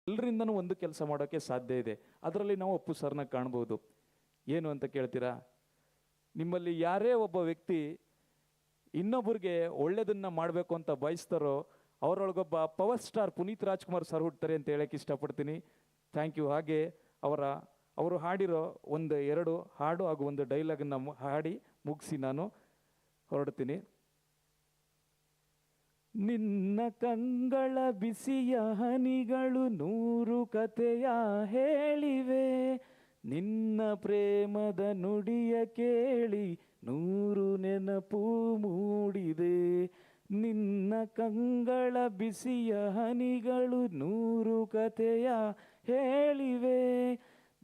ಎಲ್ಲರಿಂದನೂ ಒಂದು ಕೆಲಸ ಮಾಡೋಕ್ಕೆ ಸಾಧ್ಯ ಇದೆ. ಅದರಲ್ಲಿ ನಾವು ಅಪ್ಪು ಸರ್ನ ಕಾಣ್ಬೋದು. ಏನು ಅಂತ ಕೇಳ್ತೀರಾ? ನಿಮ್ಮಲ್ಲಿ ಯಾರೇ ಒಬ್ಬ ವ್ಯಕ್ತಿ ಇನ್ನೊಬ್ಬರಿಗೆ ಒಳ್ಳೆಯದನ್ನು ಮಾಡಬೇಕು ಅಂತ ಬಯಸ್ತಾರೋ ಅವರೊಳಗೊಬ್ಬ power star Puneeth Rajkumar sir ಹುಡ್ತಾರೆ ಅಂತ ಹೇಳಕ್ಕೆ ಇಷ್ಟಪಡ್ತೀನಿ. Thank you. ಹಾಗೆ ಅವರು ಹಾಡಿರೋ ಎರಡು ಹಾಡು ಹಾಗೂ ಒಂದು ಡೈಲಾಗನ್ನು ಹಾಡಿ ಮುಗಿಸಿ ನಾನು ಹೊರಡ್ತೀನಿ. ನಿನ್ನ ಕಂಗಳ ಬಿಸಿಯ ಹನಿಗಳು 100 ಕಥೆಯ ಹೇಳಿವೆ, ನಿನ್ನ ಪ್ರೇಮದ ನುಡಿಯ ಕೇಳಿ 100 ನೆನಪು ಮೂಡಿದೆ. ನಿನ್ನ ಕಂಗಳ ಬಿಸಿಯ ಹನಿಗಳು 100 ಕಥೆಯ ಹೇಳಿವೆ,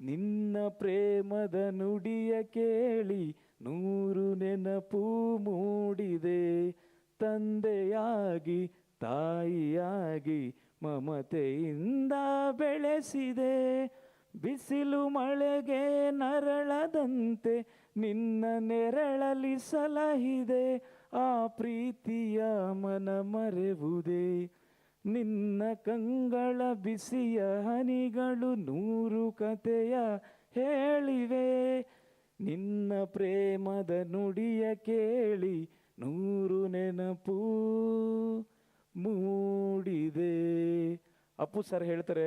ನಿನ್ನ ಪ್ರೇಮದ ನುಡಿಯ ಕೇಳಿ 100 ನೆನಪು ಮೂಡಿದೆ. ತಂದೆಯಾಗಿ ತಾಯಿಯಾಗಿ ಮಮತೆಯಿಂದ ಬೆಳೆಸಿದೆ, ಬಿಸಿಲು ಮಳೆಗೆ ನರಳದಂತೆ ನಿನ್ನ ನೆರಳಲಿ ಸಲಹಿದೆ. ಆ ಪ್ರೀತಿಯ ಮನ ಮರೆವುದೇ. ನಿನ್ನ ಕಂಗಳ ಬಿಸಿಯ ಹನಿಗಳು 100 ಕಥೆಯ ಹೇಳಿವೆ, ನಿನ್ನ ಪ್ರೇಮದ ನುಡಿಯ ಕೇಳಿ 100 ನೆನಪು ಮೂಡಿದೆ. ಅಪ್ಪು ಸರ್ ಹೇಳ್ತಾರೆ,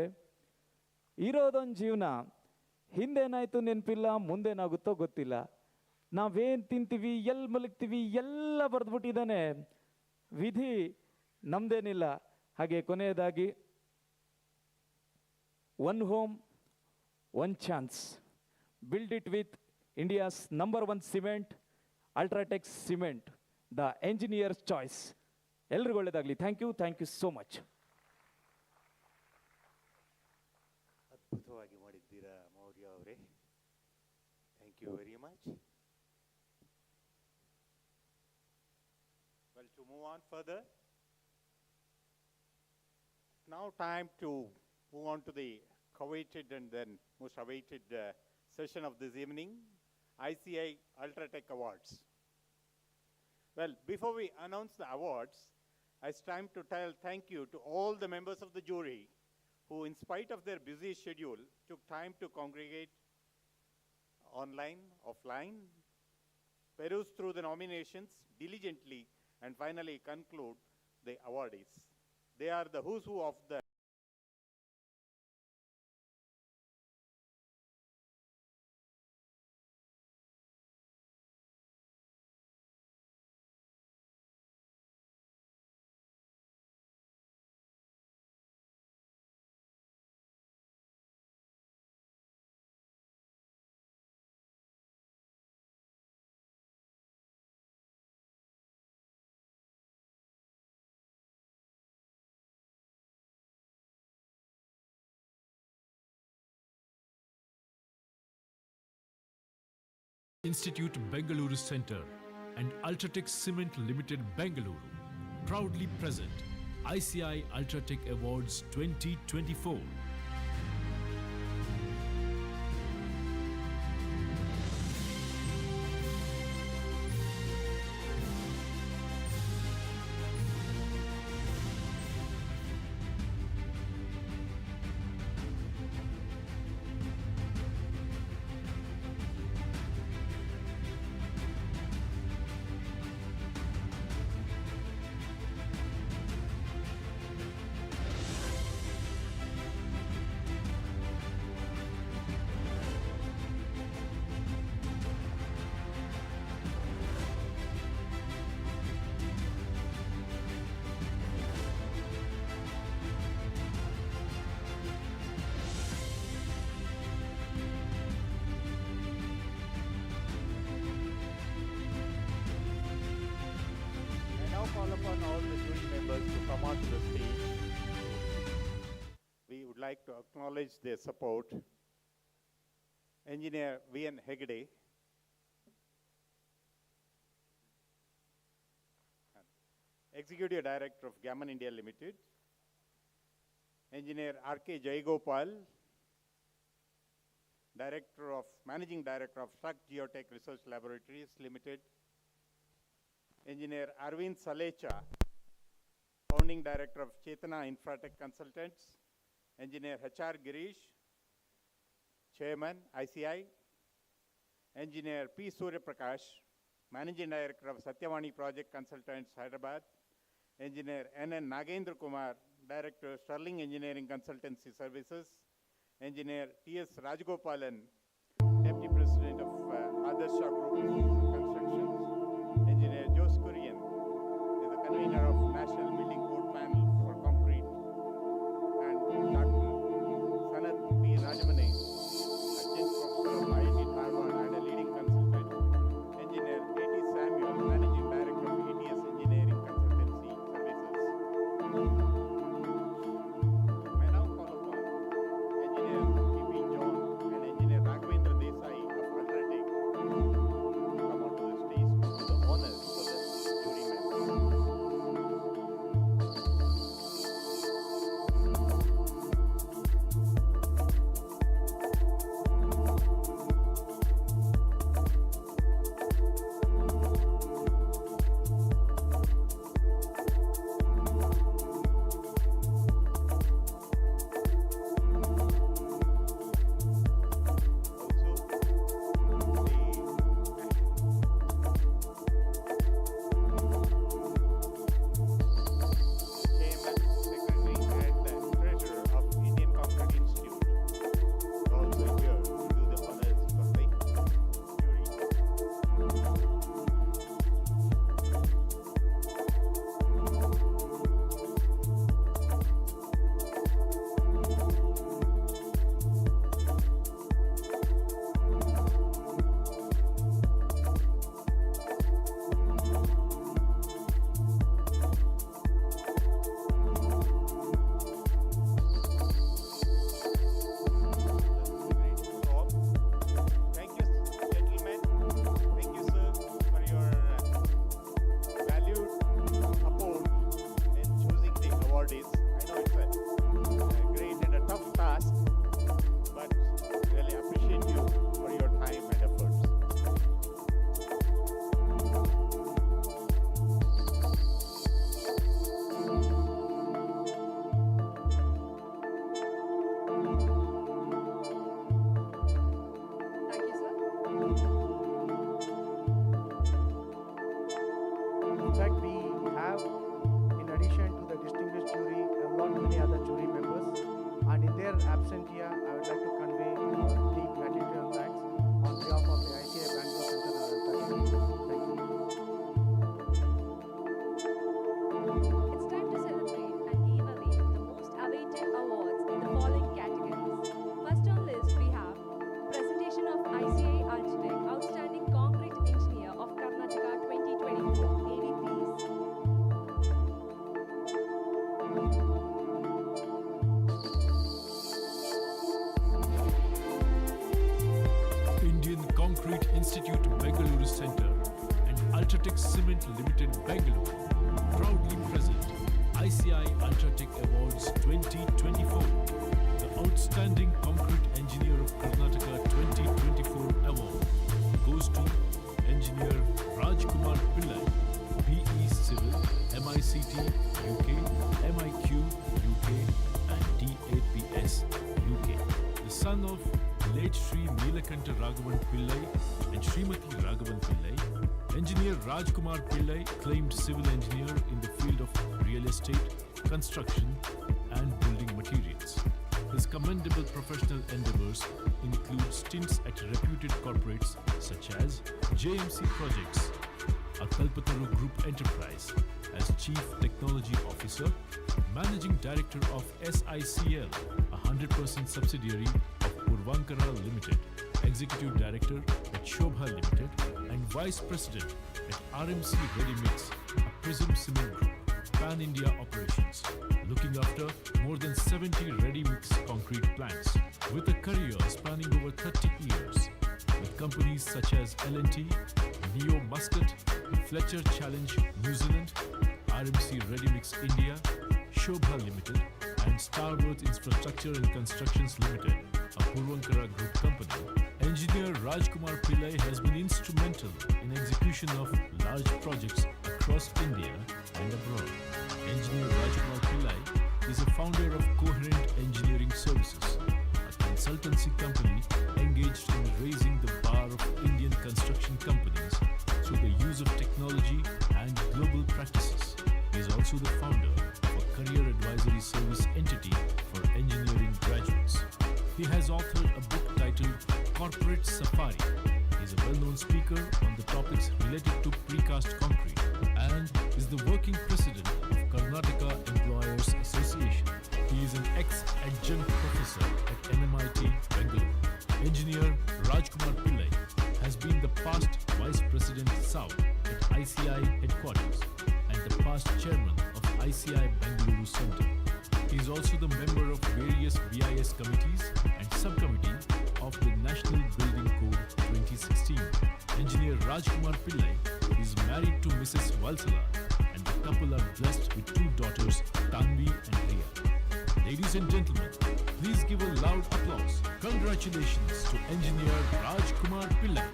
ಇರೋದೊಂದು ಜೀವನ, ಹಿಂದೇನಾಯ್ತು ನೆನಪಿಲ್ಲ, ಮುಂದೇನಾಗುತ್ತೋ ಗೊತ್ತಿಲ್ಲ. ನಾವೇನು ತಿಂತೀವಿ, ಎಲ್ಲಿ ಮಲಗ್ತೀವಿ ಎಲ್ಲ ಬರೆದ್ಬಿಟ್ಟಿದ್ದಾನೆ. ವಿಧಿ ನಮ್ದೇನಿಲ್ಲ. ಹಾಗೆ ಕೊನೆಯದಾಗಿ, one home one chance, build it with India's number 1 cement, UltraTech cement, the engineers choice. ಎಲ್ರಿಗೂ ಒಳ್ಳೆಯದಾಗಲಿ. Thank you so much. ಅದ್ಭುತವಾಗಿ ಮಾಡಿದ್ದೀರಾ ಮೌರ್ಯ ಅವರೇ. Thank you very much. Well, to move on further, now time to move on to the coveted and then most awaited session of this evening, ICI UltraTech Awards. Well, before we announce the awards, it's time to tell thank you to all the members of the jury who, in spite of their busy schedule, took time to congregate online, offline, peruse through the nominations diligently, and finally conclude the awardees. They are the who's who of the Institute Bengaluru Center and UltraTech Cement Limited Bengaluru proudly present ICI UltraTech Awards 2024. Call upon all the jury members to come onto the stage. We would like to acknowledge their support. Engineer V.N. Hegde, Executive Director of Gammon India Limited. Engineer R.K. Jayagopal, Managing Director of Struck Geotech Research Laboratories Limited. Engineer Arvind Salecha, Founding Director of Chetana Infratech Consultants. Engineer H.R. Girish, Chairman, ICI. Engineer P. Surya Prakash, Managing Director of Satyavani Project Consultants, Hyderabad. Engineer N.N. Nagendra Kumar, Director, Sterling Engineering Consultancy Services. Engineer T.S. Rajgopalan, Deputy President of Adarsh Group Constructions. Engineer Jose Kurian is the convener of National Building Code Panel for Concrete. And Dr. Sanat P. Rajamane, Adjunct Professor of IIT Dharwad and a leading consultant. Engineer A.T. Samuel, Managing Director of ATS Engineering Consultancy Services. I now call upon Engineer P.P. John and Engineer Raghavendra Desai of UltraTech to come onto the stage to do the honors for the jury members. In fact, we have, in addition to the distinguished jury, a lot many other jury members. And in their absentia, I would like to convey our deep gratitude and thanks on behalf of the ICI Bangalore Center and UltraTech. Thank you. It's time to celebrate and give away the most awaited awards in the following categories. First on list, we have presentation of ICI UltraTech Outstanding Concrete Engineer of Karnataka 2024. AD, please. Indian Concrete Institute Bengaluru Center and UltraTech Cement Limited Bengaluru proudly present ICI UltraTech Awards 2024. The Outstanding Concrete Engineer of Karnataka 2024 award goes to Engineer Rajkumar Pillai, BE Civil, MICT UK, MIQ UK and DAPS UK, the son of late Sri Neelakanta Raghavan Pillai and Srimati Raghavan Pillai. Engineer Rajkumar Pillai claimed civil engineer in the field of real estate, construction and building materials. His commendable professional endeavors include stints at reputed corporates such as JMC Projects, a Kalpataru Group enterprise, as Chief Technology Officer, Managing Director of SICL, a 100% subsidiary of Purvankara Limited, Executive Director at Shobha Limited, and Vice President at RMC Ready Mix, a Prism Cement Group, Pan-India operations, looking after more than 70 ready-mix concrete plants, with a career spanning over 30 years, with companies such as L&T, Neo Muscat, Fletcher Challenge New Zealand, RMC Ready Mix India, Shobha Limited, and Starworth Infrastructure and Constructions Limited, a Purvankara Group company. Engineer Rajkumar Pillai has been instrumental in execution of large projects across India and abroad. Engineer Rajkumar Pillai is a founder of Coherent Engineering Services, a consultancy company engaged in raising the bar of Indian construction companies through the use of technology and global practices. He is also the founder of a career advisory service entity for engineering graduates. He has authored a book titled Corporate Safari. He is a well-known speaker on the topics related to precast concrete and is the working president of Karnataka Employers Association. He is an ex-adjunct professor at NMIT, Bangalore. Engineer Rajkumar Pillai has been the past Vice President South at ICI headquarters and the past chairman of ICI Bangalore Center. He is also the member of various BIS committees and subcommittee of the National Building Code 2016. Engineer Rajkumar Pillai is married to Mrs. Valsala and the couple are blessed with two daughters, Tanvi and Riya. Ladies and gentlemen, please give a loud applause. Congratulations to Engineer Rajkumar Pillai,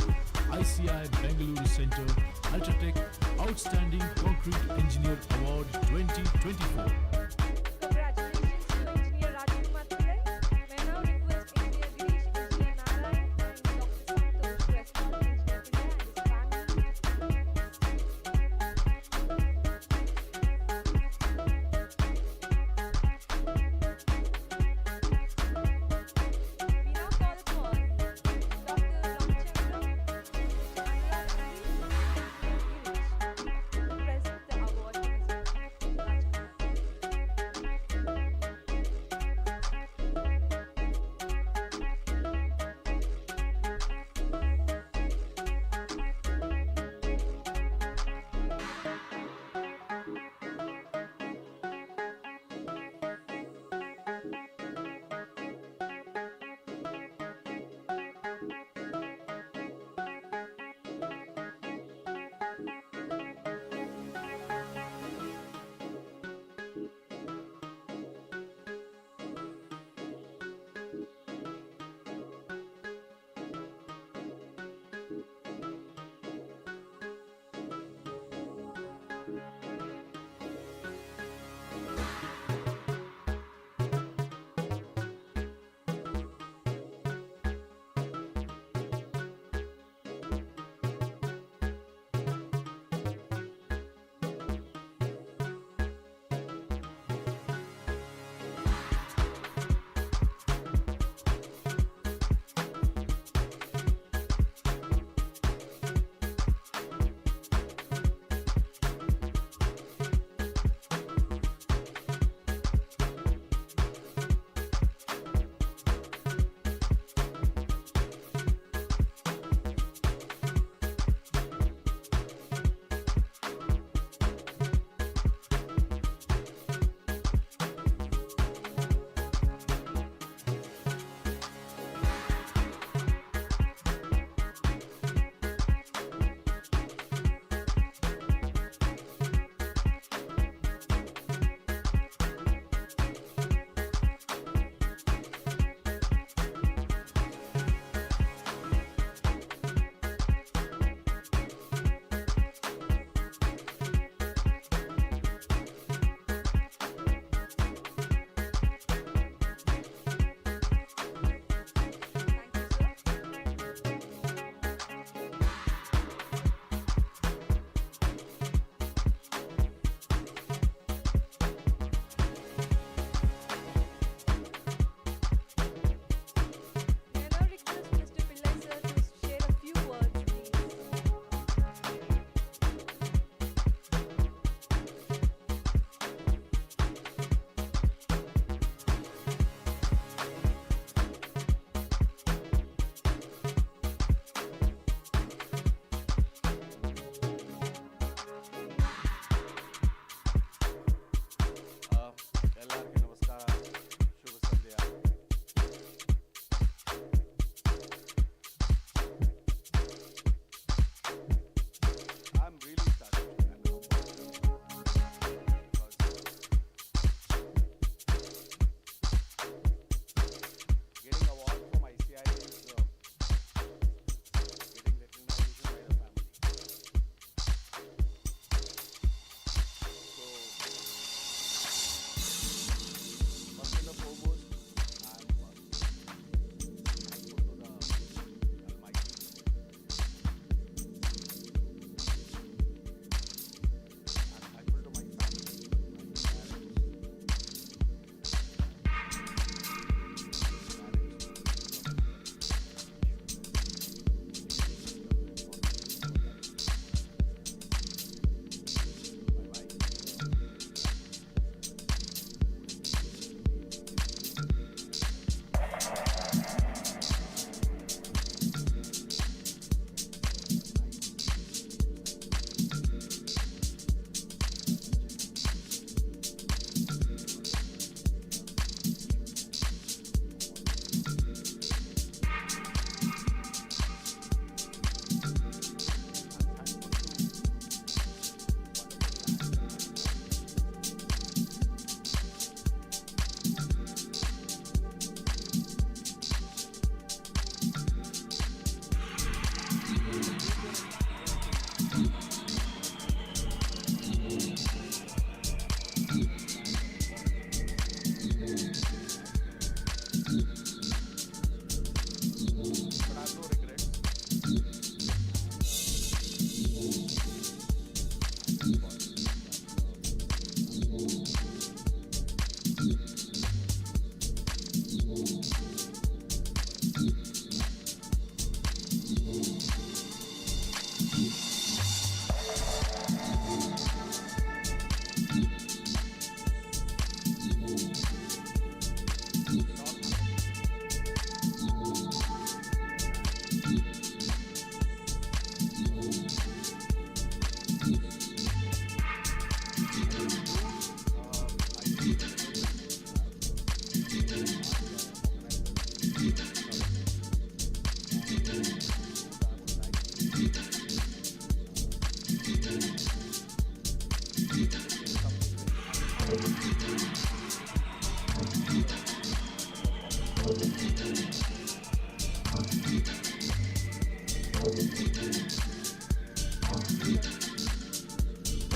ICI Bangalore Center, UltraTech Outstanding Concrete Engineer Award 2024. Congratulations to Engineer Rajkumar Pillai. May I now request Engineer Girish, Engineer Narayan, and Dr. Santosh to escort Engineer Pillai and his family. We now call upon Dr. Ramchandra, Anurag Ali, and Girish to present the award to Mr. Rajkumar.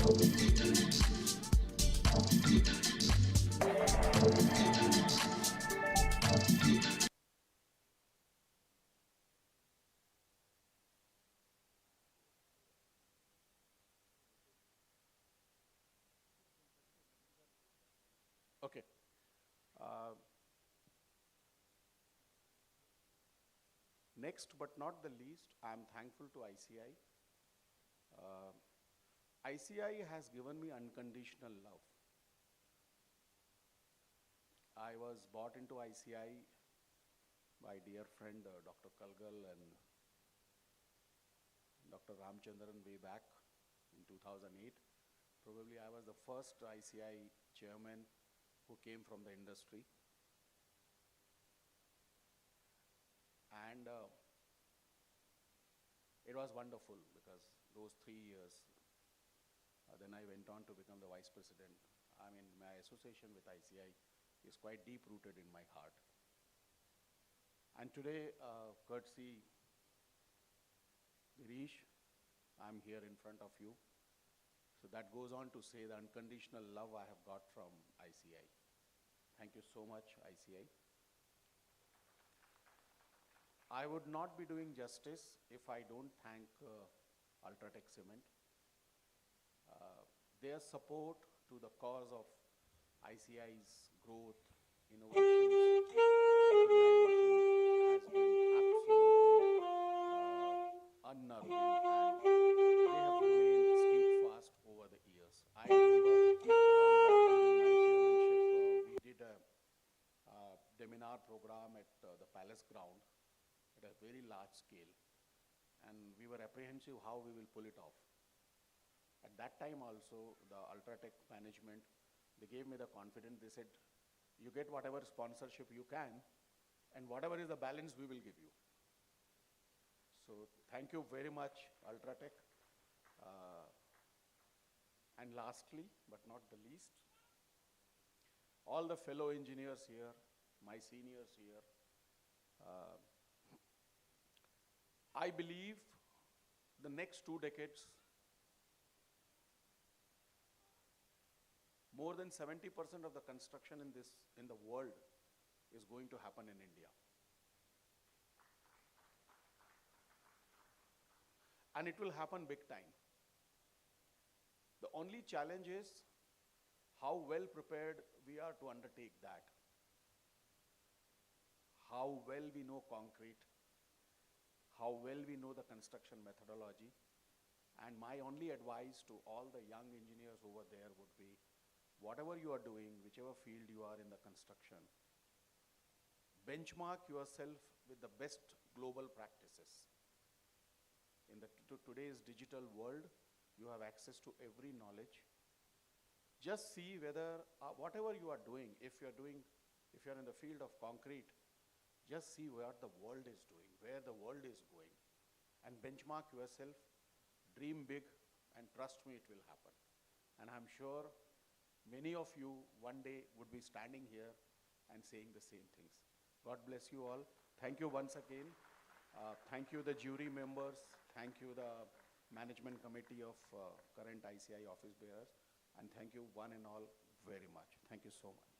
Okay. Next but not the least, I am thankful to ICI. ICI has given me unconditional love. I was brought into ICI by dear friend Dr. Kalgal and Dr. Ramchandran way back in 2008. Probably I was the first ICI chairman who came from the industry. And it was wonderful because those 3 years, then I went on to become the vice president. I mean, my association with ICI is quite deep-rooted in my heart. And today, courtesy Girish, I'm here in front of you. So that goes on to say the unconditional love I have got from ICI. Thank you so much, ICI. I would not be doing justice if I don't thank UltraTech Cement. Their support to the cause of ICI's growth, innovations, recognition has been absolutely unnerving, and they have remained steadfast over the years. I remember long back during my chairmanship, we did a seminar program at the Palace Ground at a very large scale, and we were apprehensive how we will pull it off. At that time also, the UltraTech management, they gave me the confidence. They said, you get whatever sponsorship you can, and whatever is the balance, we will give you. So thank you very much, UltraTech. And lastly, but not the least, all the fellow engineers here, my seniors here, I believe the next 2 decades, more than 70% of the construction in the world is going to happen in India. And it will happen big time. The only challenge is how well prepared we are to undertake that. How well we know concrete, how well we know the construction methodology. And my only advice to all the young engineers over there would be, whatever you are doing, whichever field you are in the construction, benchmark yourself with the best global practices. In today's digital world, you have access to every knowledge. Just see whether, whatever you are doing, if you're in the field of concrete, just see what the world is doing, where the world is going, and benchmark yourself, dream big, and trust me, it will happen. And I'm sure many of you one day would be standing here and saying the same things. God bless you all. Thank you once again. Thank you, the jury members. Thank you, the management committee of current ICI office bearers. And thank you one and all very much. Thank you so much.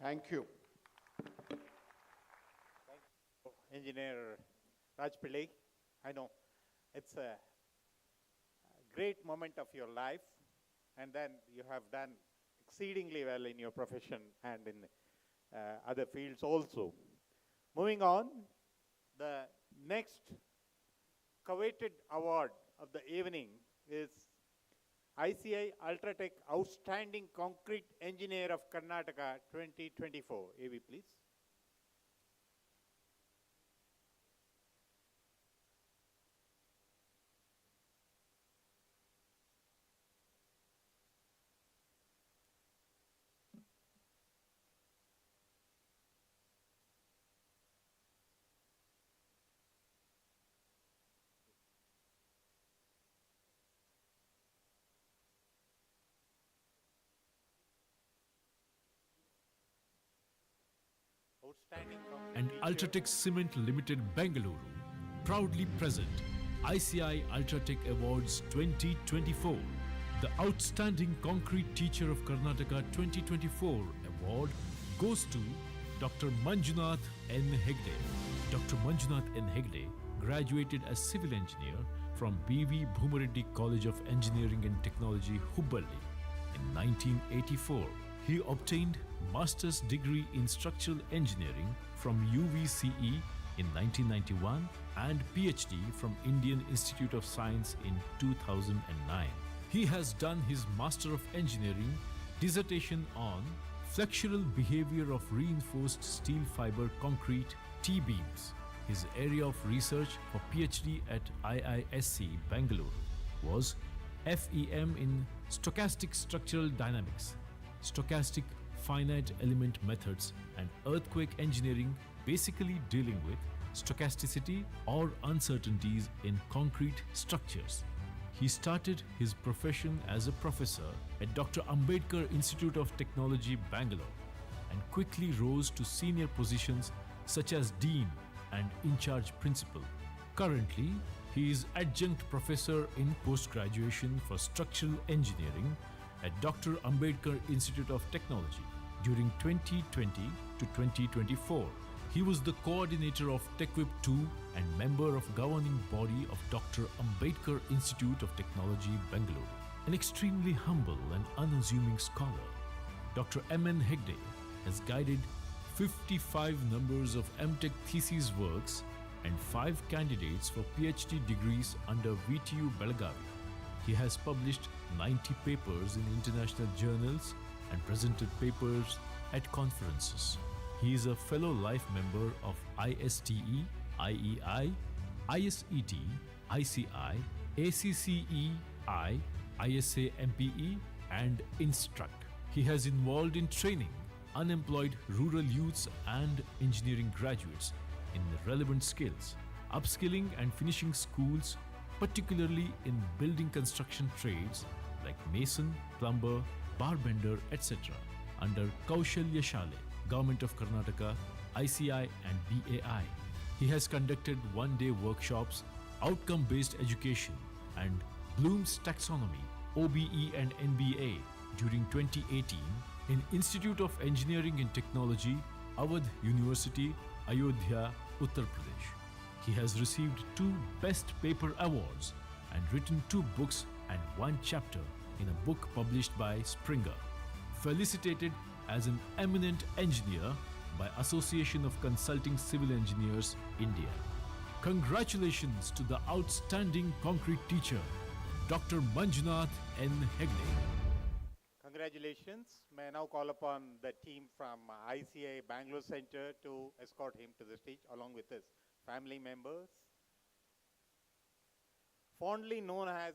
Thank you. Engineer Raj Pillai. I know it's a great moment of your life, and then you have done exceedingly well in your profession and in other fields also. Moving on, the next coveted award of the evening is ICI UltraTech Outstanding Concrete Engineer of Karnataka 2024. AV, please. outstanding and teacher. UltraTech Cement Limited Bengaluru proudly present ICI UltraTech Awards 2024. The Outstanding Concrete Teacher of Karnataka 2024 award goes to Dr. Manjunath N. Hegde. Dr. Manjunath N. Hegde graduated as civil engineer from B.V. Bhumareddy College of Engineering and Technology, Hubballi. In 1984, he obtained master's degree in structural engineering from UVCE in 1991 and PhD from Indian Institute of Science in 2009. He has done his Master of Engineering dissertation on flexural behavior of reinforced steel fiber concrete T-beams. His area of research for PhD at IISc Bangalore was FEM in stochastic structural dynamics, stochastic finite element methods, and earthquake engineering, basically dealing with stochasticity or uncertainties in concrete structures. He started his profession as a professor at Dr. Ambedkar Institute of Technology, Bangalore, and quickly rose to senior positions such as Dean and in-charge principal. Currently, he is adjunct professor in post-graduation for structural engineering at Dr. Ambedkar Institute of Technology. During 2020 to 2024, he was the coordinator of TechWhip 2 and member of governing body of Dr. Ambedkar Institute of Technology, Bangalore. An extremely humble and unassuming scholar, Dr. M.N. Hegde has guided 55 numbers of MTech thesis works and 5 candidates for PhD degrees under VTU Belagavi. He has published 90 papers in international journals and presented papers at conferences. He is a fellow life member of ISTE, IEI, ISET, ICI, ACCEI, ISA MPE, and Instruct. He has involved in training unemployed rural youths and engineering graduates in relevant skills, upskilling and finishing schools, particularly in building construction trades like mason, plumber, barbender, etc. under Kaushalya Shale, Government of Karnataka, ICI and BAI. He has conducted one-day workshops, outcome-based education and Bloom's Taxonomy, OBE and NBA during 2018 in Institute of Engineering and Technology, Awadh University, Ayodhya, Uttar Pradesh. He has received 2 Best Paper Awards and written 2 books and 1 chapter in a book published by Springer. Felicitated as an eminent engineer by Association of Consulting Civil Engineers, India. Congratulations to the outstanding concrete teacher, Dr. Manjunath N. Hegde. Congratulations. May I now call upon the team from ICI Bangalore Center to escort him to the stage along with his family members. Fondly known as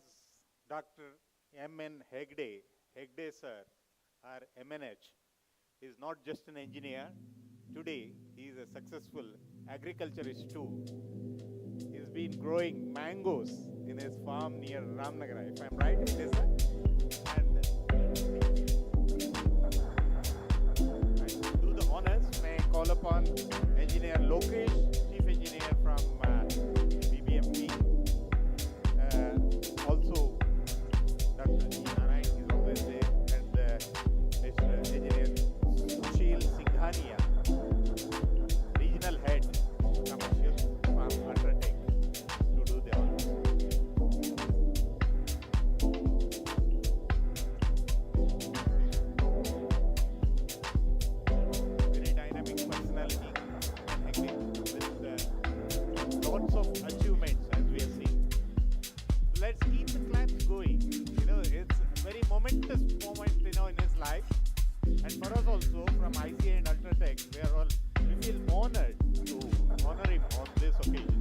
Dr. M.N. Hegde, Hegde sir, or MNH, is not just an engineer. Today, he is a successful agriculturist too. He's been growing mangoes in his farm near Ramnagar, if I'm right. It is, and do the honors, may I call upon Engineer Lokesh, Chief Engineer from BBMP. Also, Dr. G. Narayan is always there, and Mr. Engineer Sushil Singhania, Regional Head, Commercial from UltraTech, to do the honors. Very dynamic personality, with lots of achievements as we have seen. Let's keep the claps going. You know, it's a very momentous moment, you know, in his life. And for us also, from ICI and UltraTech, we feel honored to honor him on this occasion.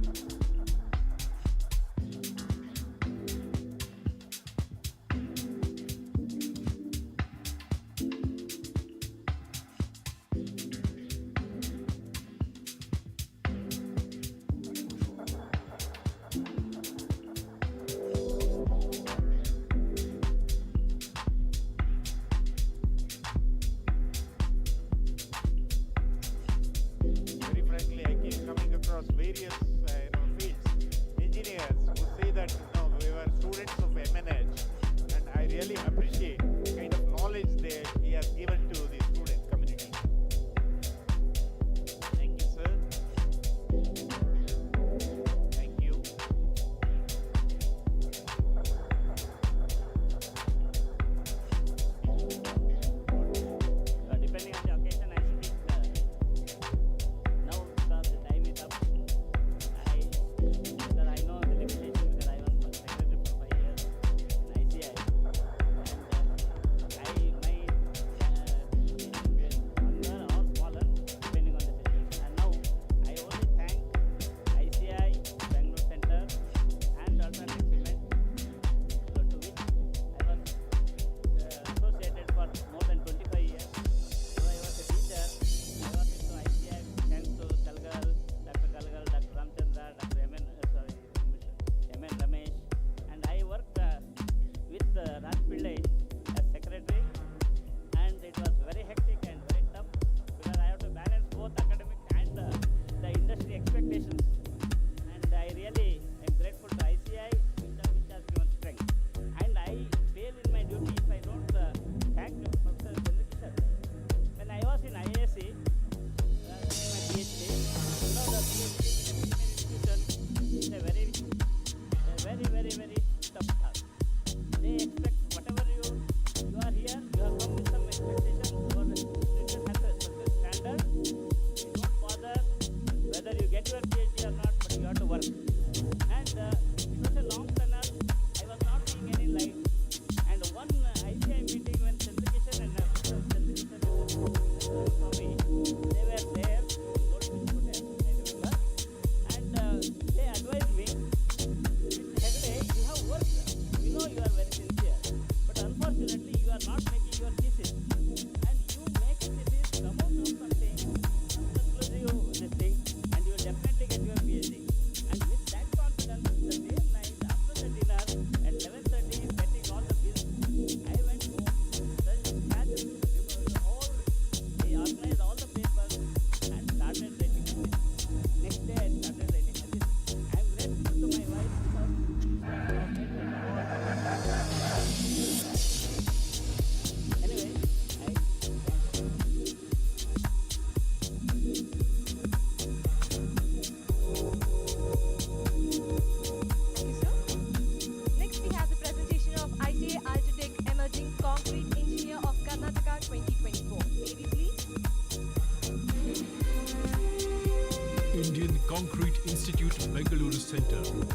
Center and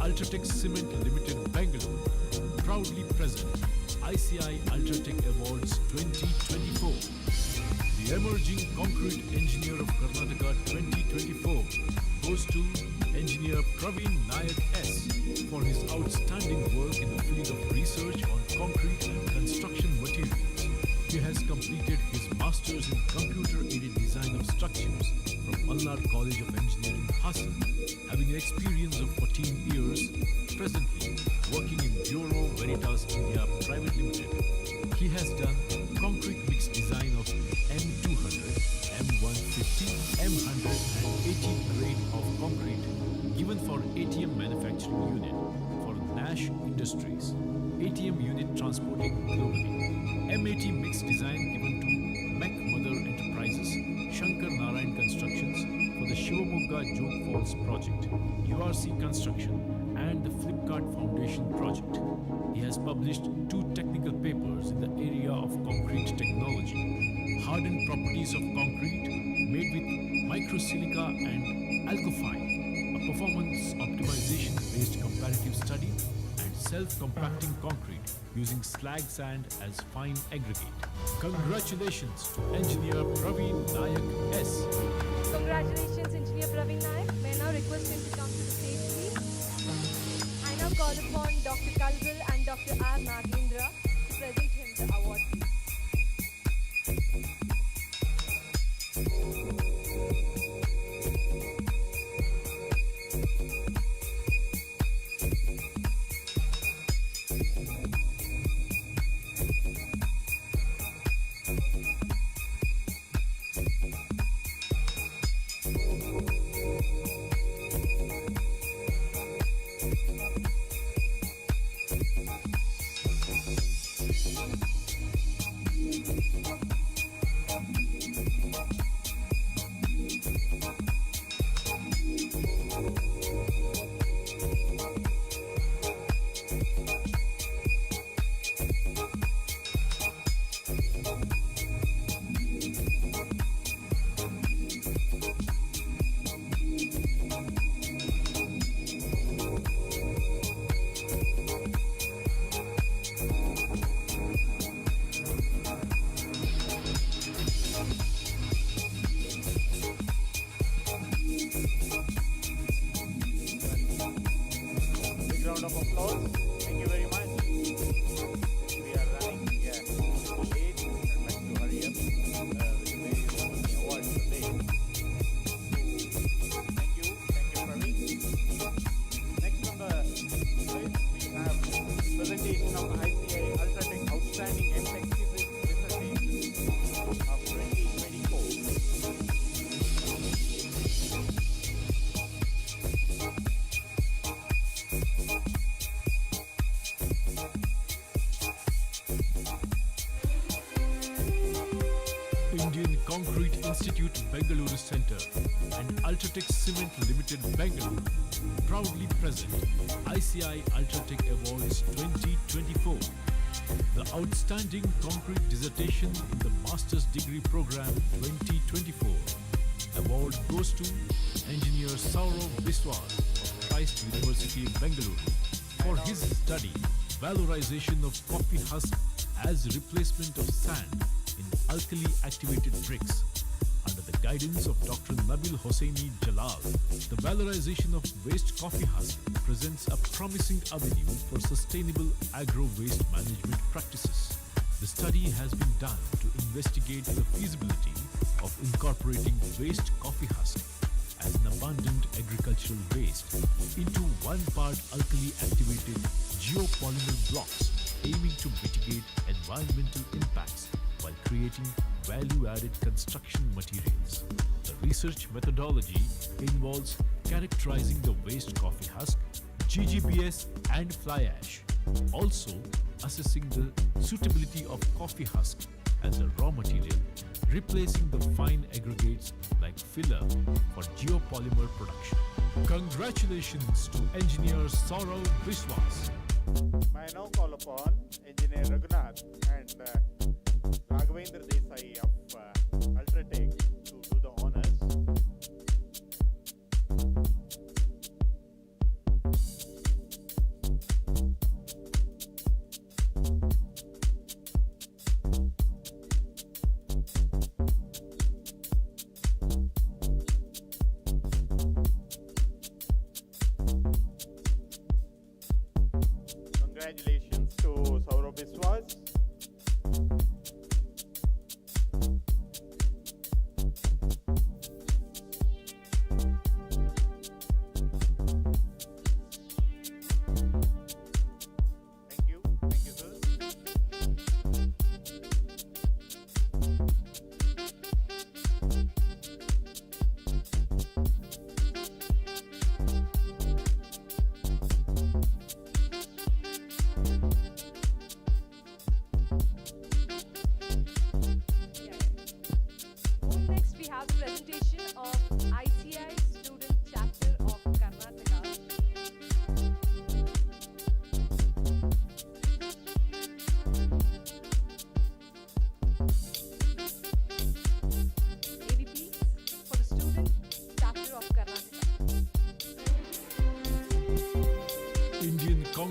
UltraTech Cement Limited, Bangalore proudly present ICI UltraTech Awards 2024. The Emerging Concrete Engineer of Karnataka 2024 goes to Engineer Praveen Nayak S for his outstanding work in the field of research on concrete and construction materials. He has completed his Masters in Computer-Aided Design of Structures from Malnad College of Engineering, Hassan, having an experience of 14 years, presently working in Bureau Veritas India Private Limited. He has done concrete mix design of M200, M150, M100 and 80 grade of concrete given for ATM manufacturing unit for Nash Industries, ATM unit transporting globally. M80 mix design given to Mech Mother Enterprises, Shankar Narayan Constructions for the Shivamogga Joke Falls project, URC Construction and the Flipkart Foundation project. He has published 2 technical papers in the area of concrete technology, hardened properties of concrete made with microsilica and alkofine, a performance optimization based comparative study, and self-compacting concrete using slag sand as fine aggregate. Congratulations to Engineer Praveen Nayak S. Congratulations, Engineer Praveen Nayak. May I now request him to come to the stage, please? I now call upon Dr. Kalgal and Dr. R. Nagendra to present him the award, please. Big round of applause. Thank you very much. We are running late. I'd like to hurry up with the various awards today. So, thank you, Praveen. Next on the list, we have presentation of ICI UltraTech Outstanding MTech Dissertation of 2024. Indian Concrete Institute Bengaluru Center and UltraTech Cement Limited, Bangalore proudly present ICI UltraTech Awards 2024. The Outstanding Concrete Dissertation in the Master's Degree Program 2024 award goes to Engineer Saurav Biswas of Christ University, Bengaluru for his study valorization of coffee husk as replacement of sand in alkali activated bricks. Under the guidance of Dr. Nabil Hosseini Jalal, the valorization of waste coffee husk presents a promising avenue for sustainable agro-waste management practices. The study has been done to investigate the feasibility of incorporating waste coffee husk as an abundant agricultural waste into 1 part alkali activated geopolymer blocks, aiming to mitigate environmental impacts while creating value-added construction materials. The research methodology involves characterizing the waste coffee husk, GGBS and fly ash. Also assessing the suitability of coffee husk as a raw material, replacing the fine aggregates like filler for geopolymer production. Congratulations to Engineer Saurav Biswas. May I now call upon Engineer Raghunath and Raghavendra Desai of UltraTech to do the honors.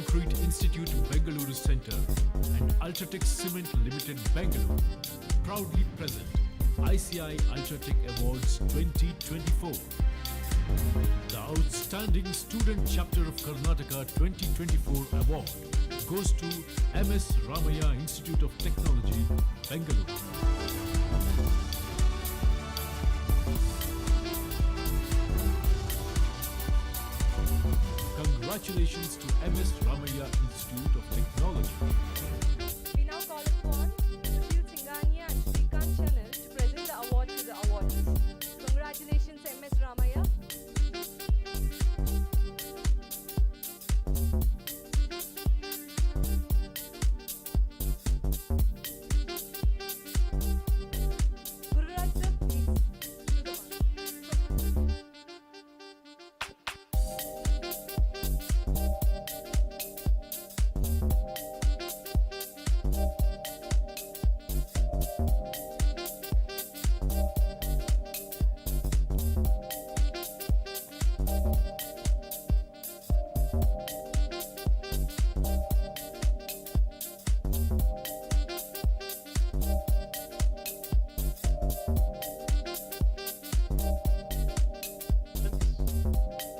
Concrete Institute Bengaluru Center and UltraTech Cement Limited Bengaluru proudly present ICI UltraTech Awards 2024. The Outstanding Student Chapter of Karnataka 2024 award goes to MS Ramaya Institute of Technology, Bengaluru. Congratulations to MS Ramaya Institute of Technology. We now call upon Sushil Singhania and Shrikant Chanel to present the award to the awardees. Congratulations, MS Ramaya. Gururaj sir, please. To the mic.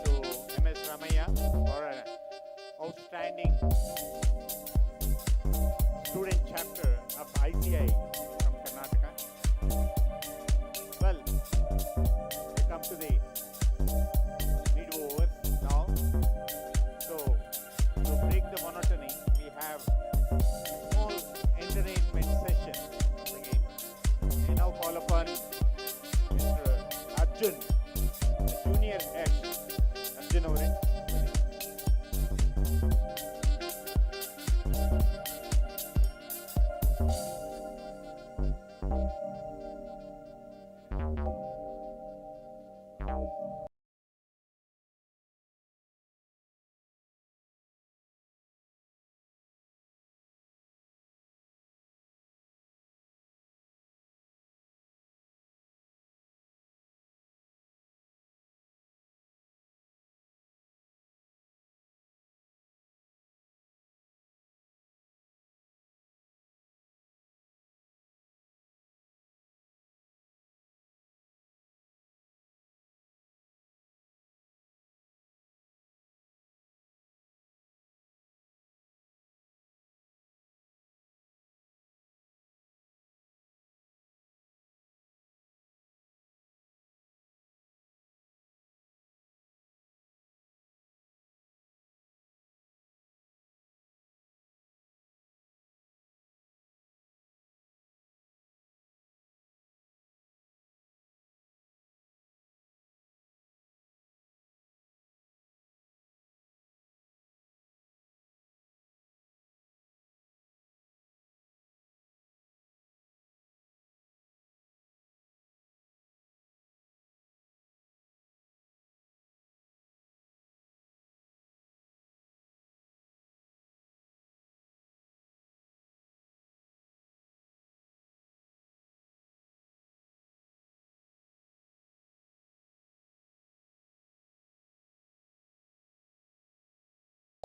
to MS Ramaya for an outstanding student chapter of ICI from Karnataka. Well, we come to the mid-overs now. So, to break the monotony, we have a small entertainment session again. I now call upon Mr. Arjun, the junior head. Arjun over it.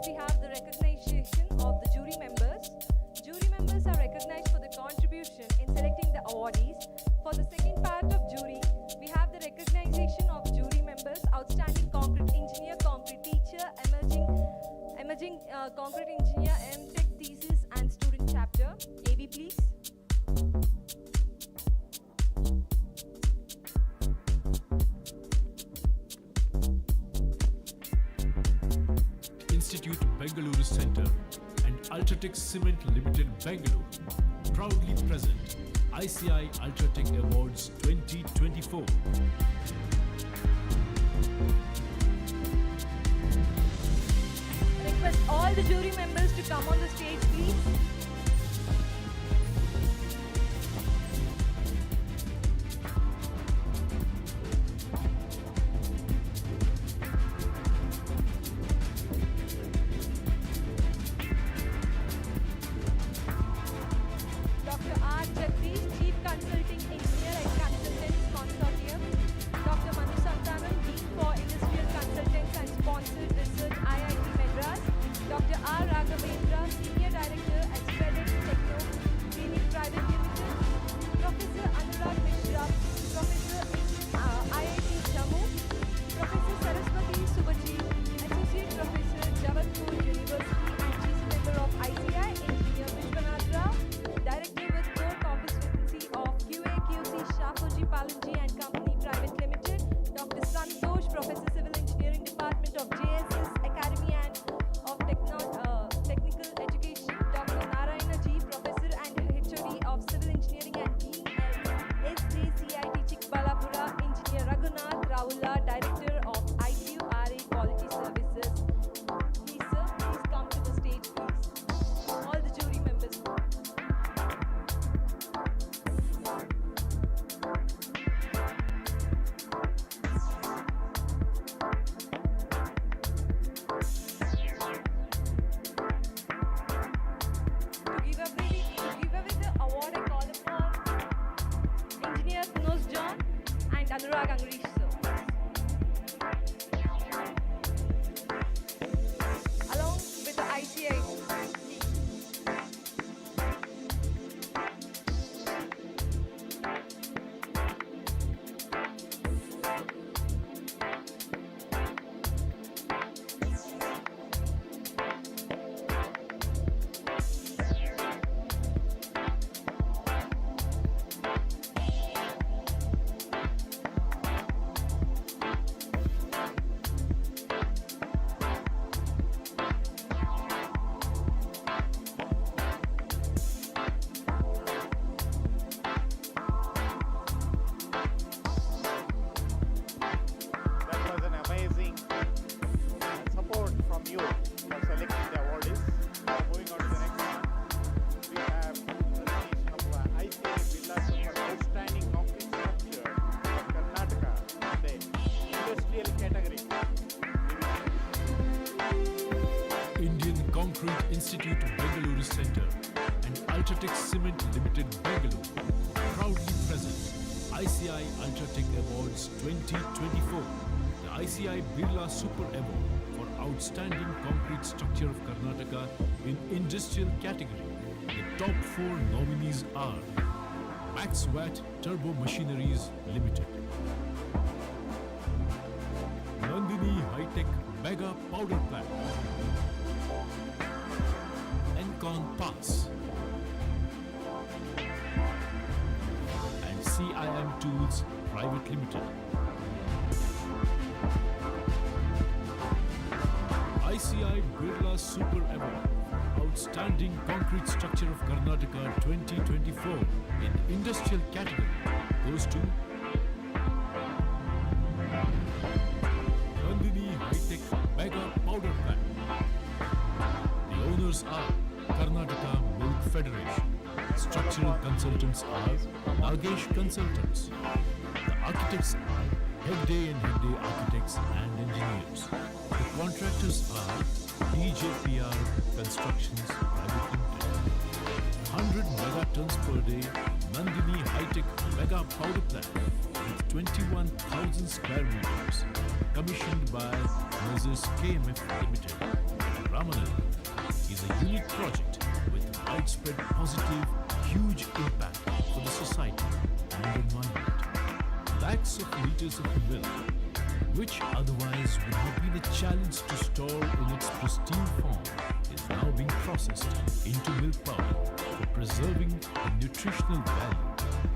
We have the recognition of the jury members. Jury members are recognized for their contribution in selecting the awardees. For the second part of jury, we have the recognition of jury members, outstanding concrete engineer, concrete teacher, emerging concrete engineer, M.Tech thesis and student chapter. AB please. Institute Bengaluru Center and UltraTech Cement Limited Bengaluru proudly present ICI UltraTech Awards 2024. Request all the jury members to come on the stage please. Dr. R. Jagdish, Chief Consulting Engineer at Consultants Consortium. Dr. Manu Santanam, Dean for Industrial Consultants and Sponsored Research, IIT Madras. Dr. R. Concrete Institute Bengaluru Center and UltraTech Cement Limited Bengaluru proudly present ICI UltraTech Awards 2024. The ICI Birla Super Award for Outstanding Concrete Structure of Karnataka in Industrial category. The top 4 nominees are Max Watt Turbo Machineries Limited, Nandini High-Tech Mega Powder Plant, Encon Pass, and CIM Tools Private Limited. ICI Birla Super Award for Outstanding Concrete Structure of Karnataka 2024 in Industrial category goes to Nandini High-Tech Mega Powder Plant. The owners are Karnataka Milk Federation. Structural consultants are Nagesh Consultants. The architects are Hegde and Hegde Architects and Engineers. The contractors are DJPR Constructions Private Limited. 100 megatons per day Nandini High-Tech Mega Powder Plant with 21,000 square meters, commissioned by Messrs. KMF Limited. Ramanand is a unique project with widespread positive, huge impact for the society and environment. Lakhs of liters of milk, which otherwise would have been a challenge to store in its pristine form, is now being processed into milk powder for preserving the nutritional value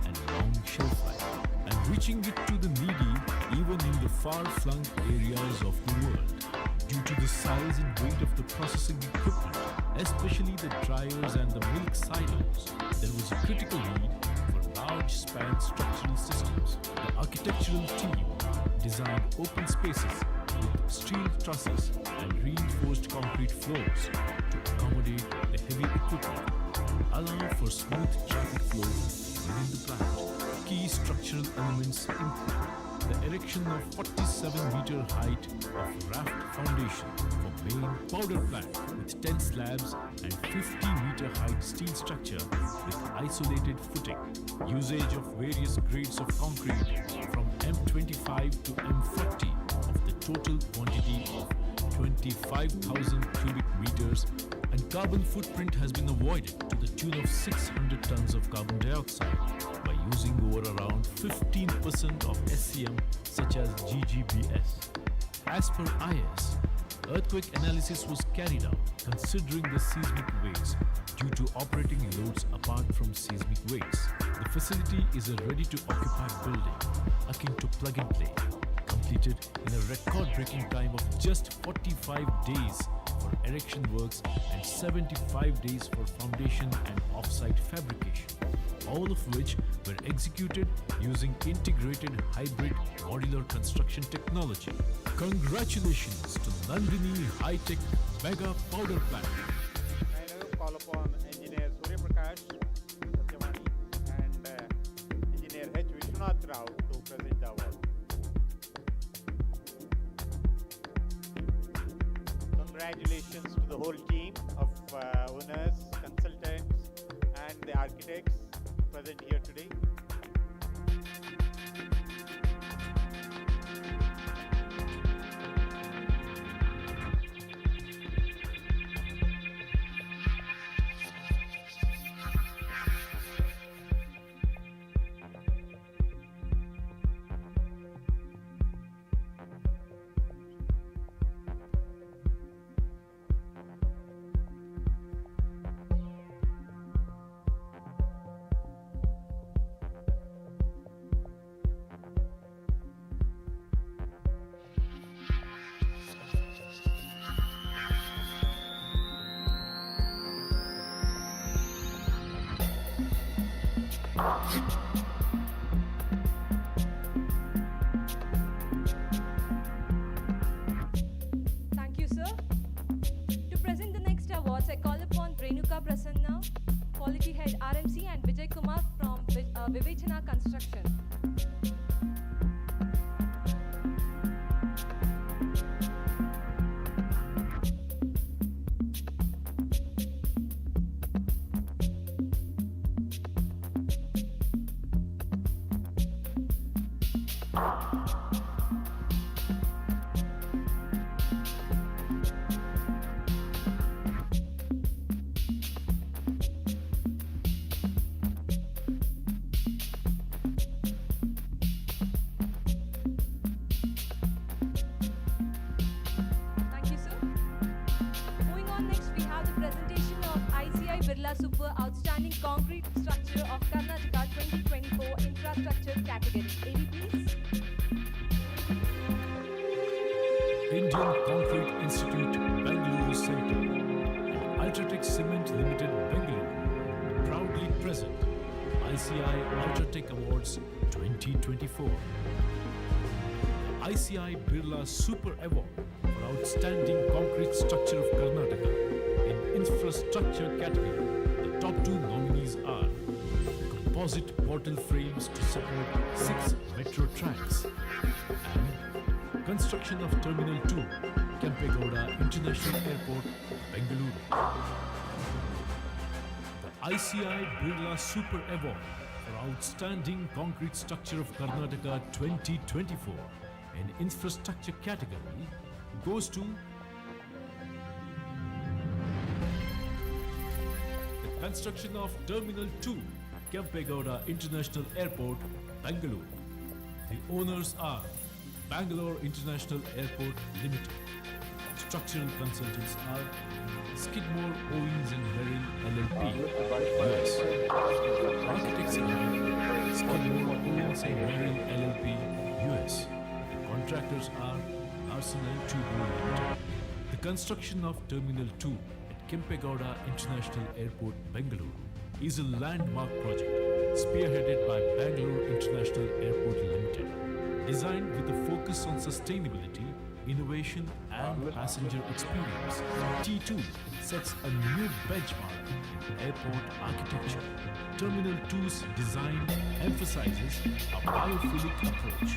and long shelf life, and reaching it to the needy even in the far-flung areas of the world. Due to the size and weight of the processing equipment, especially the dryers and the milk silos, there was a critical need for large-span structural systems. The architectural team designed open spaces with steel trusses and reinforced concrete floors to accommodate the heavy equipment, allow for smooth traffic flow within the plant. Key structural elements include the erection of 47-meter height of raft foundation for main powder plant with 10 slabs and 50-meter height steel structure with isolated footing. Usage of various grades of concrete from M25 to M40 of the total quantity of 25,000 cubic meters, and carbon footprint has been avoided to the tune of 600 tons of carbon dioxide by using over around 15% of SCM such as GGBS. As per IS, earthquake analysis was carried out considering the seismic waves due to operating loads apart from seismic waves. The facility is a ready-to-occupy building akin to plug-and-play, completed in a record-breaking time of just 45 days for erection works and 75 days for foundation and off-site fabrication, all of which were executed using integrated hybrid modular construction technology. Congratulations to Nandini High-Tech Mega Powder Plant. I now call upon Engineer Surya Prakash, Satyavani, and Engineer H. Vishwanath Rao to present the award. Congratulations to the whole team of owners, consultants, and the architects present here today. Thank you, sir. To present the next awards, I call upon Renuka Prasanna, Quality Head RMC, and Vijay Kumar from Vivechana Construction. Thank you, sir. Moving on, next we have the presentation of ICI Birla Super Outstanding Concrete Structure of Karnataka 2024 Infrastructure category. AD, please. Indian Concrete Institute, Bangalore Center, and UltraTech Cement Limited, Bangalore, proudly present ICI UltraTech Awards 2024. ICI Birla Super Award for Outstanding Concrete Structure of Karnataka in Infrastructure category. The top two nominees are composite portal frames to support 6 metro tracks and construction of Terminal 2, Kempegowda International Airport, Bengaluru. The ICI Birla Super Award for Outstanding Concrete Structure of Karnataka 2024 in Infrastructure category goes to the construction of Terminal 2, Kempegowda International Airport, Bengaluru. The owners are Bangalore International Airport Limited. Structural consultants are Skidmore, Owings and Merrill LLP, US. Architects are Skidmore, Owings and Merrill LLP, US. Contractors are Arsenal Tubule Limited. The construction of Terminal 2 at Kempegowda International Airport, Bengaluru is a landmark project spearheaded by Bangalore International Airport Limited. Designed with a focus on sustainability, innovation and passenger experience, T2 sets a new benchmark in airport architecture. Terminal 2's design emphasizes a biophilic approach,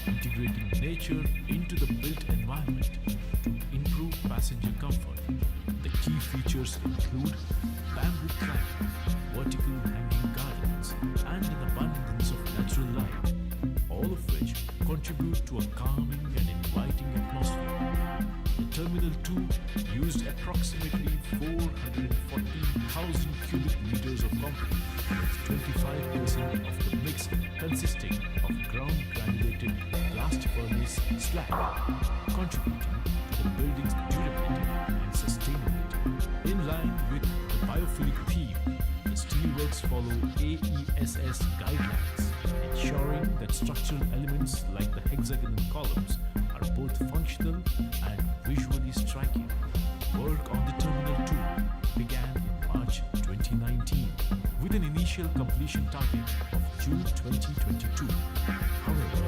integrating nature into the built environment to improve passenger comfort. The key features include bamboo plank, vertical hanging gardens, and an abundance of natural light, all of which contribute to a calming and inviting atmosphere. The Terminal 2 used approximately 414,000 cubic meters of concrete, with 25% of the mix consisting of ground granulated blast furnace slag, contributing to the building's durability and sustainability. In line with the biophilic theme, the steelworks follow AESS guidelines, ensuring that structural elements like the hexagonal columns are both functional and visually striking. Work on the Terminal 2 began in March 2019 with an initial completion target of June 2022. However,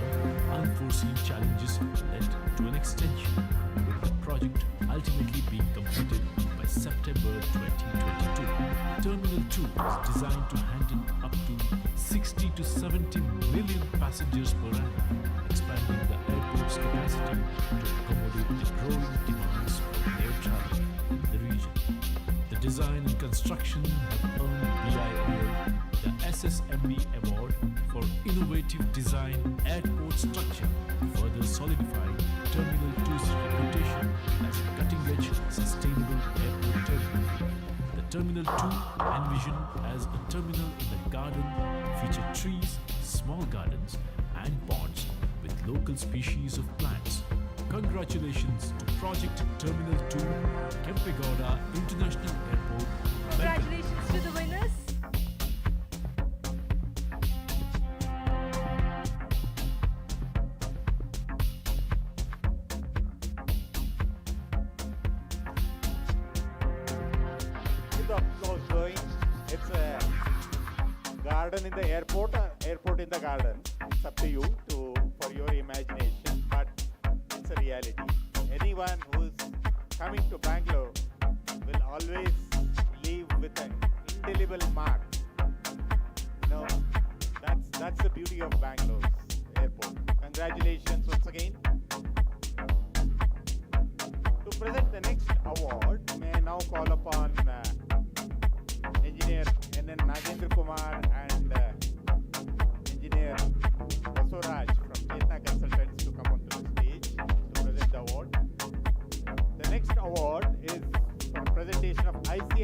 unforeseen challenges led to an extension, with the project ultimately being completed by September 2022. Terminal 2 is designed to handle up to 60 to 70 million passengers per annum, expanding the airport's capacity to accommodate the growing demands for air travel in the region. The design and construction have earned BIAL the SSME Award for Innovative Design Airport Structure, further solidifying Terminal 2's reputation as a cutting-edge, sustainable airport terminal. The Terminal 2, envisioned as a terminal in the garden, feature trees, small gardens, and ponds with local species of plants. Congratulations to Project Terminal 2, Kempegowda International Airport. Congratulations to the winners. Keep the applause going. It's a garden in the airport, airport in the garden. It's up to you for your imagination, but it's a reality. Anyone who's coming to Bangalore will always leave with an indelible mark. You know, that's the beauty of Bangalore's airport. Congratulations once again. To present the next award, may I now call upon Engineer N.N. Nagendra Kumar and Engineer Basuraj from Chetan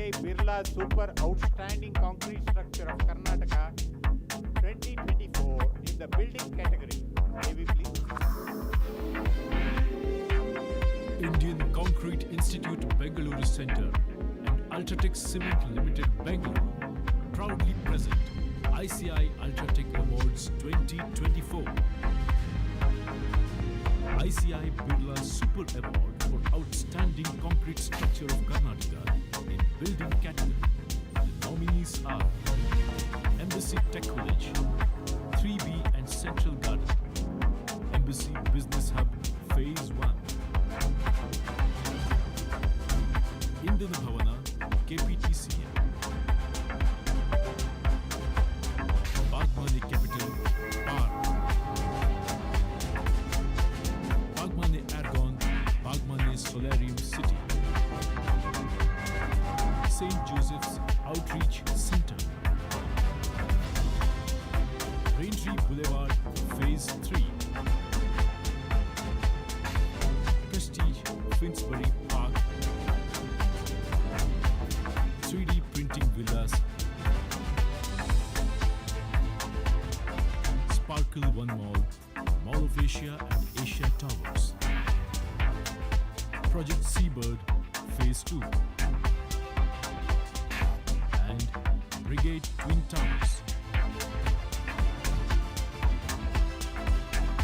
ICI Birla Super Outstanding Concrete Structure of Karnataka 2024 in the building category. AV please. Indian Concrete Institute Bengaluru Center and UltraTech Cement Limited Bengaluru proudly present ICI UltraTech Awards 2024. ICI Birla Super Award for Outstanding Concrete Structure of Karnataka in Building category. The nominees are Embassy Tech Village, 3B and Central Garden, Embassy Business Hub Phase 1, Indian Bhavana, KPTCL, Bagmani Capital, Park, Bagmani Argon, Bagmani Solarium City, St. Joseph's Outreach Center, Braintree Boulevard Phase 3, Prestige Finsbury Park, 3D Printing Villas, Sparkle One Mall, Mall of Asia and Asia Towers, Project Seabird Phase 2, and Brigade Twin Towers.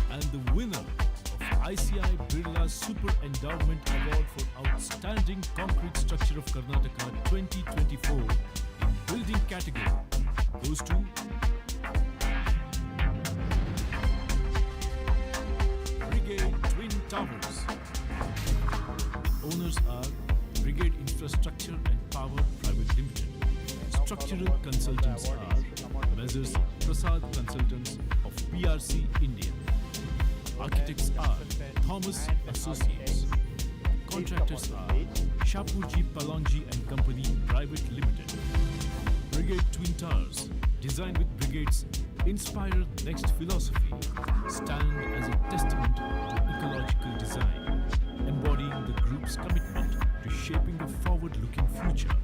And the winner of ICI Birla Super Endowment Award for Outstanding Concrete Structure of Karnataka 2024 in Building category goes to Brigade Twin Towers. Owners are Brigade Infrastructure and Power Private Limited. Structural consultants are Messrs. Prasad Consultants of PRC India. Architects are Thomas Associates. Contractors are Shapurji Palonji and Company Private Limited. Brigade Twin Towers, designed with Brigade's Inspire Next philosophy, stand as a testament to ecological design, embodying the group's commitment to shaping a forward-looking future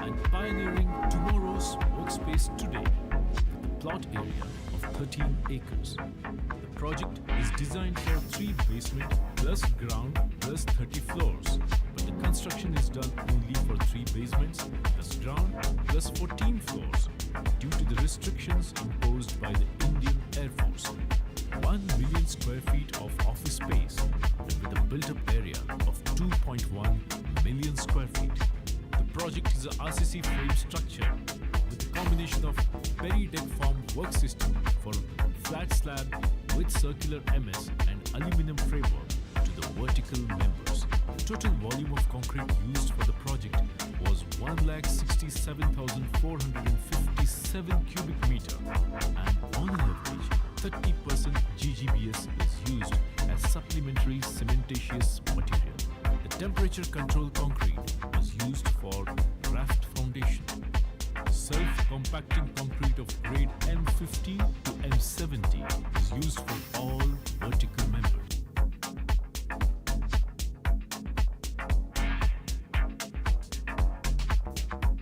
and pioneering tomorrow's workspace today with a plot area of 13 acres. The project is designed for 3 basement plus ground plus 30 floors, but the construction is done only for 3 basements plus ground plus 14 floors due to the restrictions imposed by the Indian Air Force. 1 million square feet of office space and with a built-up area of 2.1 million square feet. The project is a RCC frame structure with a combination of Peri-deck form work system for flat slab with circular MS and aluminum framework to the vertical members. Total volume of concrete used for the project was 167,457 cubic meter, and on an average 30% GGBS is used as supplementary cementitious material. The temperature control concrete was used for raft foundation. Self-compacting concrete of grade M15 to M70 is used for all vertical members.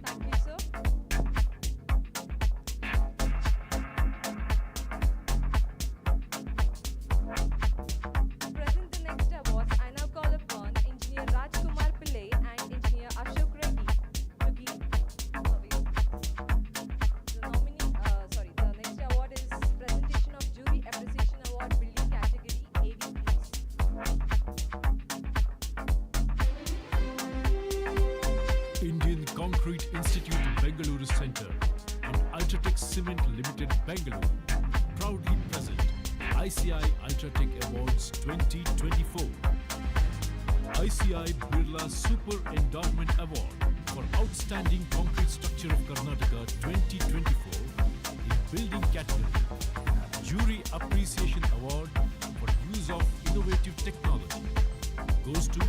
Thank you, sir. To present the next awards, I now call upon Engineer Rajkumar Pillai and Engineer Ashok Reddy to give. The next award is presentation of Jury Appreciation Award Building category. AV please. Indian Concrete Institute Bengaluru Center and UltraTech Cement Limited Bengaluru proudly present ICI UltraTech Awards 2024. ICI Birla Super Endowment Award for Outstanding Concrete Structure of Karnataka 2024 in Building category. Jury Appreciation Award for use of innovative technology goes to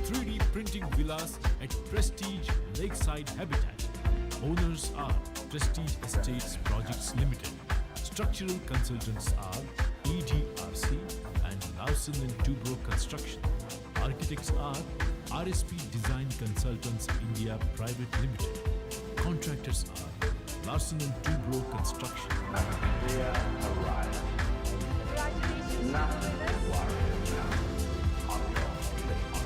3D Printing Villas at Prestige Lakeside Habitat. Owners are Prestige Estates Projects Limited. Structural consultants are EDRC and Larsen & Toubro Construction. Architects are RSP Design Consultants India Private Limited. Contractors are Larsen & Toubro Construction. Congratulations to the winners.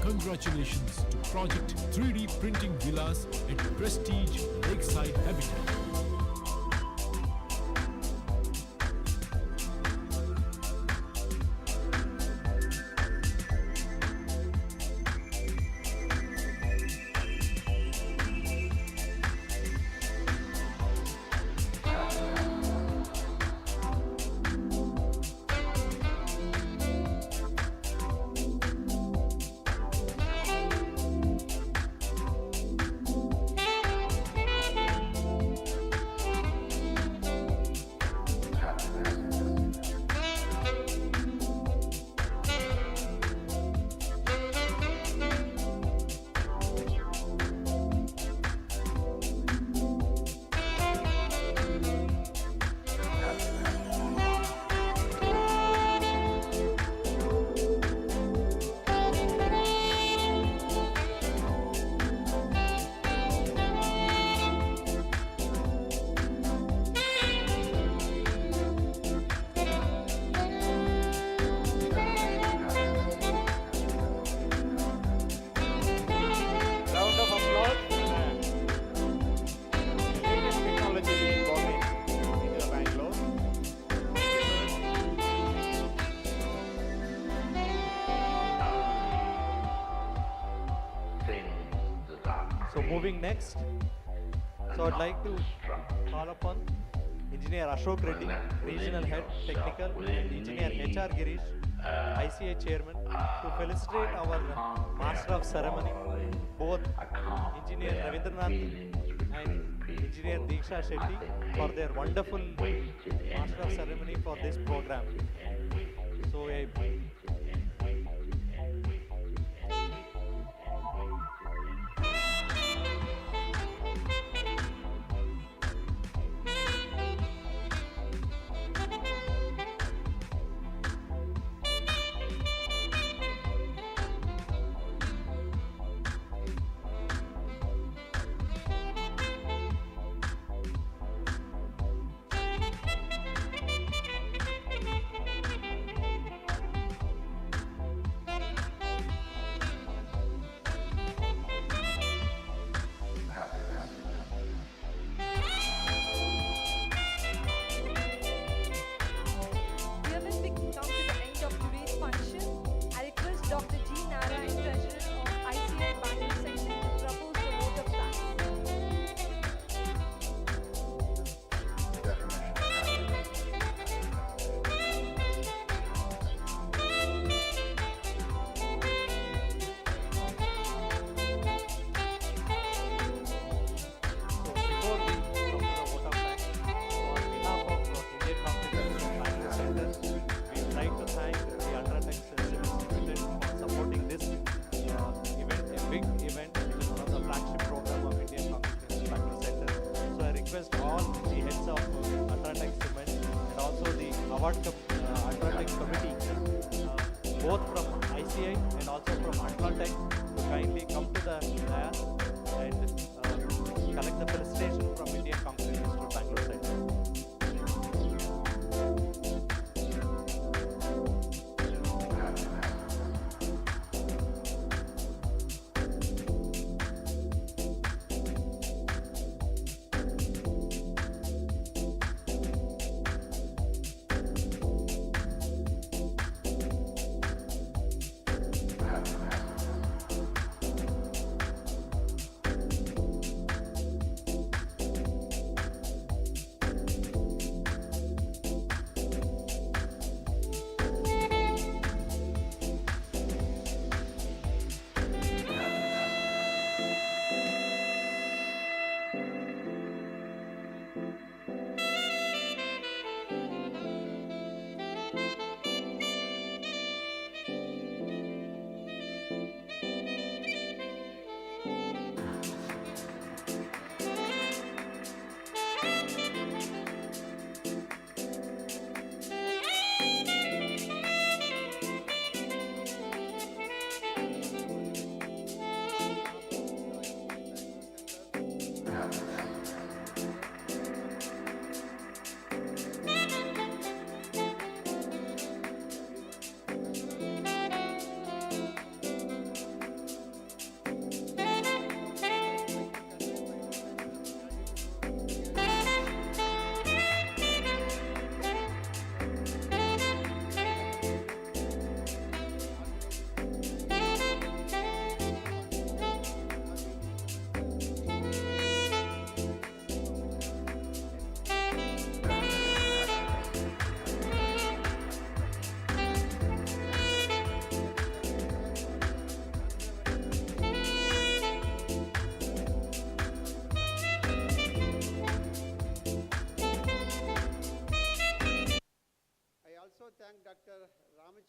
Congratulations to Project 3D Printing Villas at Prestige Lakeside Habitat. Round of applause. Latest technology being brought into the Bangalore. So moving next, so I'd like to call upon Engineer Ashok Reddy, Regional Head Technical, and Engineer HR Girish, ICI Chairman, to felicitate our Master of Ceremony, both Engineer Ravindranath and Engineer Diksha Shetty, for their wonderful Master of Ceremony for this program. So Given we come to the end of today's function, I request Dr. G. Narayan, Treasurer of ICI Bangalore Center, to propose the vote of thanks. So before we come to the vote of thanks, so on behalf of Indian Competition Bangalore Center, we would like to thank the UltraTech Systems Limited for supporting this event, a big event, which is one of the flagship program of Indian Competition Bangalore Center. So I request all the heads of UltraTech Cement and also the UltraTech committee, both from ICI and also from UltraTech, to kindly come to the dais and collect the felicitation from Indian Concrete Institute Bangalore Center.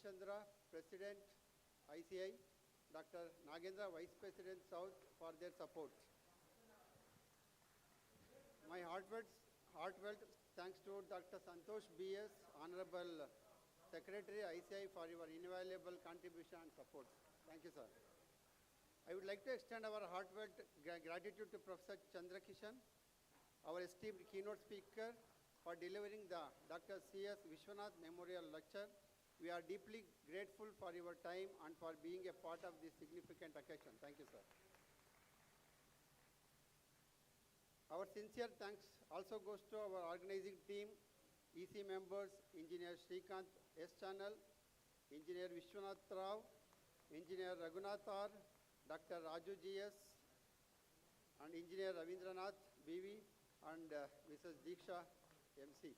Chandra, President, ICI, Dr. Nagendra, Vice President, South, for their support. My heartfelt thanks to Dr. Santosh B.S., Honorable Secretary, ICI, for your invaluable contribution and support. Thank you, sir. I would like to extend our heartfelt gratitude to Professor Chandra Kishan, our esteemed keynote speaker, for delivering the Dr. C.S. Vishwanath Memorial Lecture. We are deeply grateful for your time and for being a part of this significant occasion. Thank you, sir. Our sincere thanks also goes to our organizing team, EC members, Engineer Srikanth S. Channel, Engineer Vishwanath Rao, Engineer Raghunath R., Dr. Raju G.S., and Engineer Ravindranath B.V., and Mrs. Diksha M.C.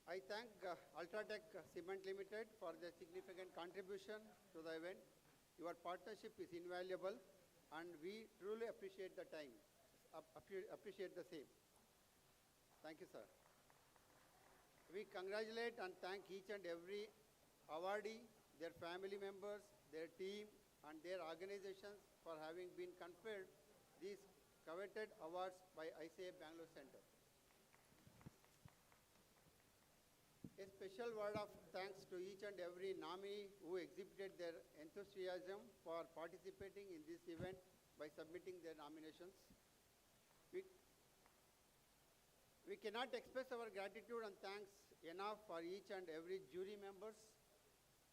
I thank UltraTech Cement Limited for their significant contribution to the event. Your partnership is invaluable, and we truly appreciate the time, appreciate the same. Thank you, sir. We congratulate and thank each and every awardee, their family members, their team, and their organizations for having been conferred these coveted awards by ICI Bangalore Center. A special word of thanks to each and every nominee who exhibited their enthusiasm for participating in this event by submitting their nominations. We cannot express our gratitude and thanks enough for each and every jury members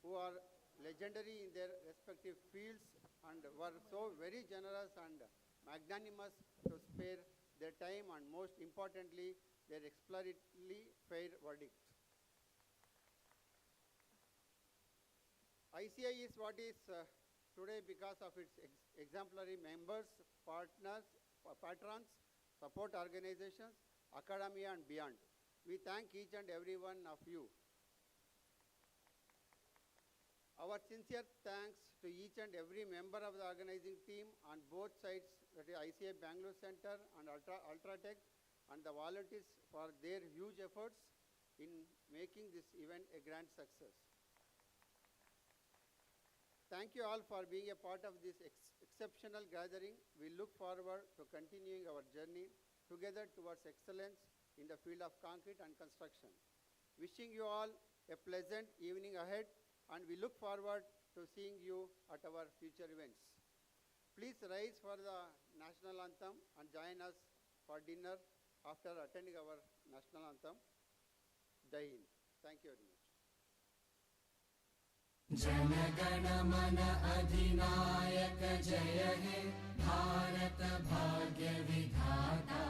who are legendary in their respective fields and were so very generous and magnanimous to spare their time and most importantly, their exemplarily fair verdict. ICI is what is today because of its exemplary members, partners, patrons, support organizations, academia and beyond. We thank each and every one of you. Our sincere thanks to each and every member of the organizing team on both sides, that is ICI Bangalore Center and UltraTech, and the volunteers for their huge efforts in making this event a grand success. Thank you all for being a part of this exceptional gathering. We look forward to continuing our journey together towards excellence in the field of concrete and construction. Wishing you all a pleasant evening ahead, and we look forward to seeing you at our future events. Please rise for the national anthem and join us for dinner after attending our national anthem. Jai Hind. Thank you very much. जनगण मन अधिनायक जय हे भारत भाग्य विधाता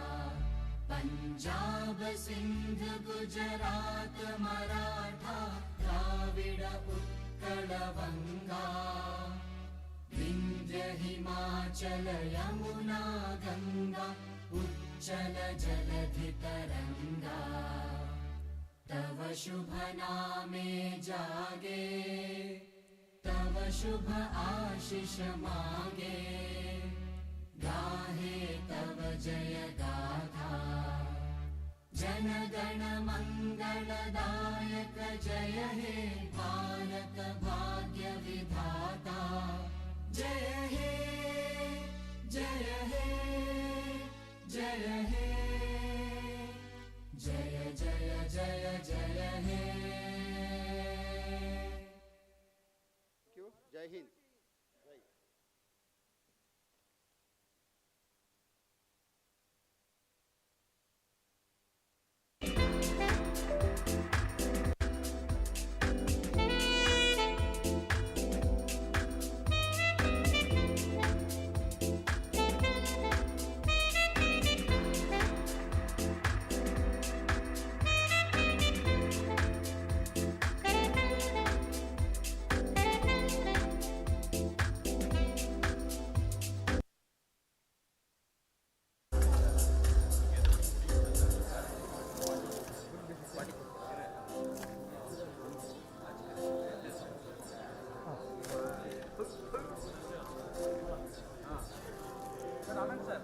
पंजाब सिंध गुजरात मराठा द्राविड उत्कल गंगा विंध्य हिमाचल यमुना गंगा उच्चल जलधि तरंगा तव शुभ नामे जागे तव शुभ आशीष मांगे गाहे तव जय गाथा जन गण मंगलदायक जय हे भारत भाग्य विधाता जय हे जय हे